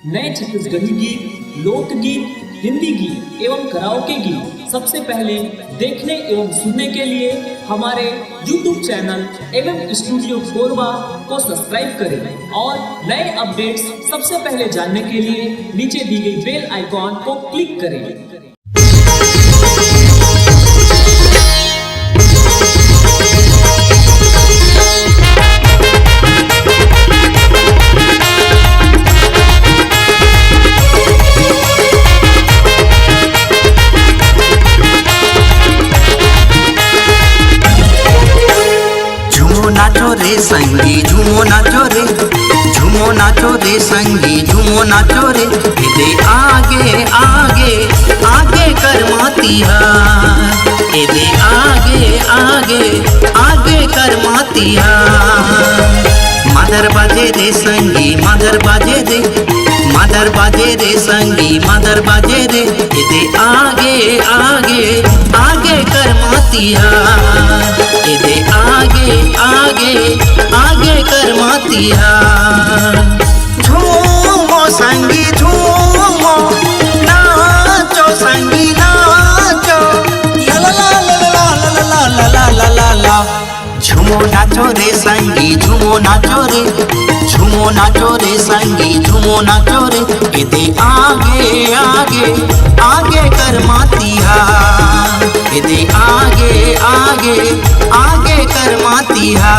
नए छत्तीसगढ़ी गीत, लोकगीत, हिंदी गीत एवं कराओके गीत सबसे पहले देखने एवं सुनने के लिए हमारे YouTube चैनल एवं स्टूडियो कोरबा को सब्सक्राइब करें और नए अपडेट्स सबसे पहले जानने के लिए नीचे दी गई बेल आइकॉन को क्लिक करें। नाचो रे संगी झूमो नाचो रे, झूमो नाचो रे संगी झूमो नाचो रे। दे आगे आगे आगे कर मातिया, दे आगे आगे आगे कर मातिया। मदर बाजे रे संगी मदर बाजे रे, मदर बाजे रे संगी मदर बाजे रे। दे आगे आगे आगे कर मातिया, दे आगे आगे आगे कर मातिया। झूमो संगी झूमो, नाचो संगी नाचो, ला ला ला ला ला ला ला ला ला ला। झूमो नाचो रे संगी झूमो नाचो रे, झूमो नाचो रे संगी झूमो नाचो रे। दे आगे आगे आगे कर मातिया, दे आगे आगे आगे कर मातिया।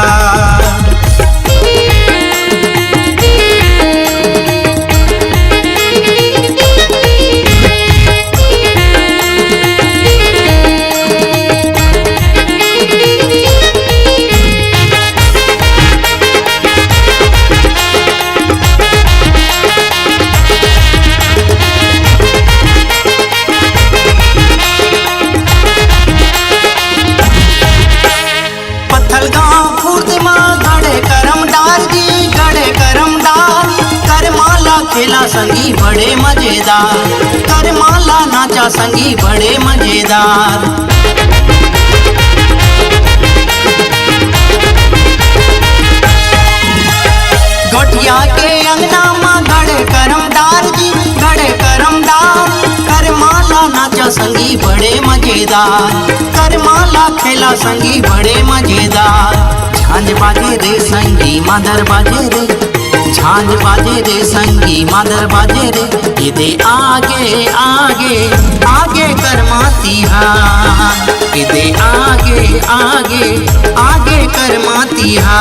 खेला संगी बड़े मजेदार, कर माला नाचा संगी बड़े मजेदार। गोटिया के अंगना माँ गड़े करमदार जी, गड़े करमदार। कर माला नाचा संगी बड़े मजेदार, कर माला खेला संगी बड़े मजेदार। झांझ बाजे रे संगी मदर बाजे रे, झांझ बाजे रे संगी मदर बाजे रे। दे आगे आगे आगे कर मातिया, दे आगे आगे आगे कर मातिया।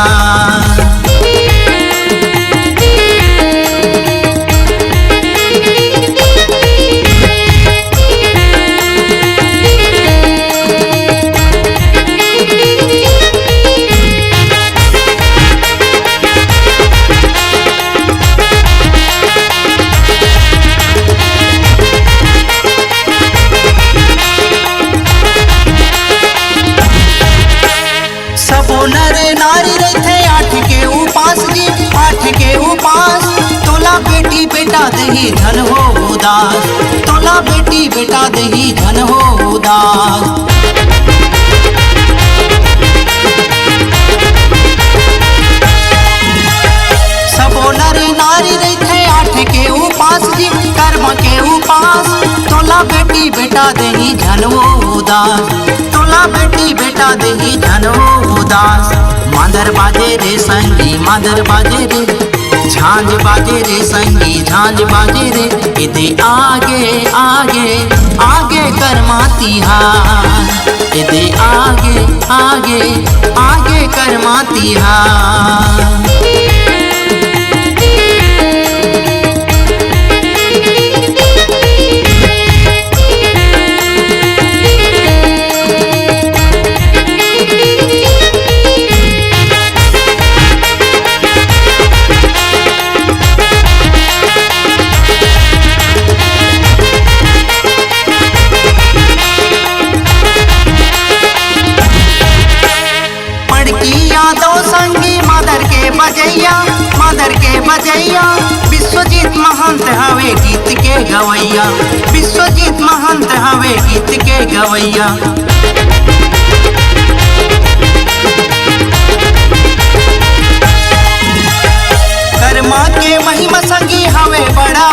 नरे नारी रहते आठ के उपास जी, आठ के उपास। तोला बेटी बेटा दही धन हो उदास, तोला बेटी बेटा दही धन हो उदास। सबो नरे नारी रहते आठ के उपास जी, कर्म के उपास। तोला बेटी बेटा दही धन हो उदास, तोला बेटी बेटा दही धन हो उदास। मदर बाजे रे संगी मदर बाजे रे, झांझ बाजे रे संगी झांझ बाजे रे। दे आगे आगे आगे कर मातिया, दे आगे आगे आगे कर मातिया। मदर के बजैया विश्वजीत महंत हवे गीत के गवैया, विश्वजीत महंत हवे गीत के गवैया। कर्मा के महिमा संगी हवे बड़ा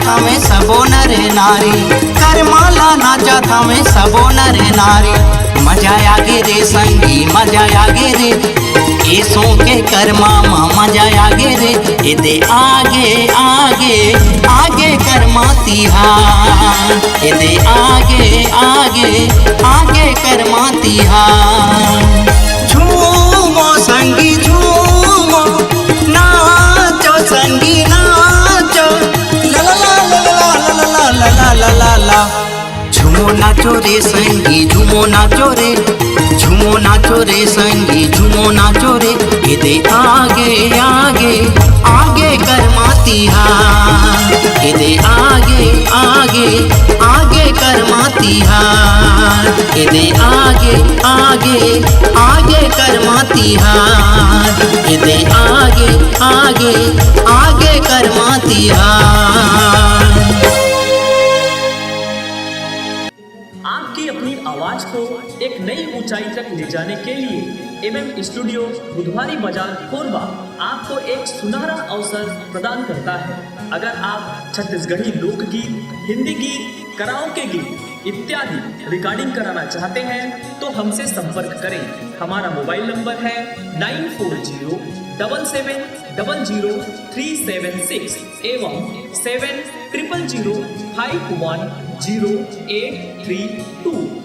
था में सबो नर नारी, करमाला नाचा था में सबो नर नारी। मजा आगे रे संगी मजा आगे रे, ऐसो के कर्मा मजा आगे रे। ए दे आगे आगे आगे कर्मा तिहार, ए दे आगे आगे आगे कर्मा तिहार। झूमो संगी झूमो, नाचो संगी नाचो, ला ला ला ला ला ला ला ला ला ला। झूमो नाचो रे संगी झूमो नाचो रे, झूमो नाचो रे संगी झूमो नाचो रे। ए दे आगे आगे आगे कर्मा तिहार, ए दे आगे आगे आगे कर्मा तिहार, ए दे आगे आगे आगे कर्मा तिहार, ए दे आगे आगे आगे कर्मा तिहार। आपकी अपनी आवाज को एक नई ऊंचाई तक ले जाने के लिए एमएम स्टूडियो बुधवारी बाजार कोरबा आपको एक सुनहरा अवसर प्रदान करता है। अगर आप छत्तीसगढ़ी लोकगीत, हिंदी गीत, कराओके गीत इत्यादि रिकॉर्डिंग कराना चाहते हैं तो हमसे संपर्क करें। हमारा मोबाइल नंबर है 9407700376 एवं 7000510832।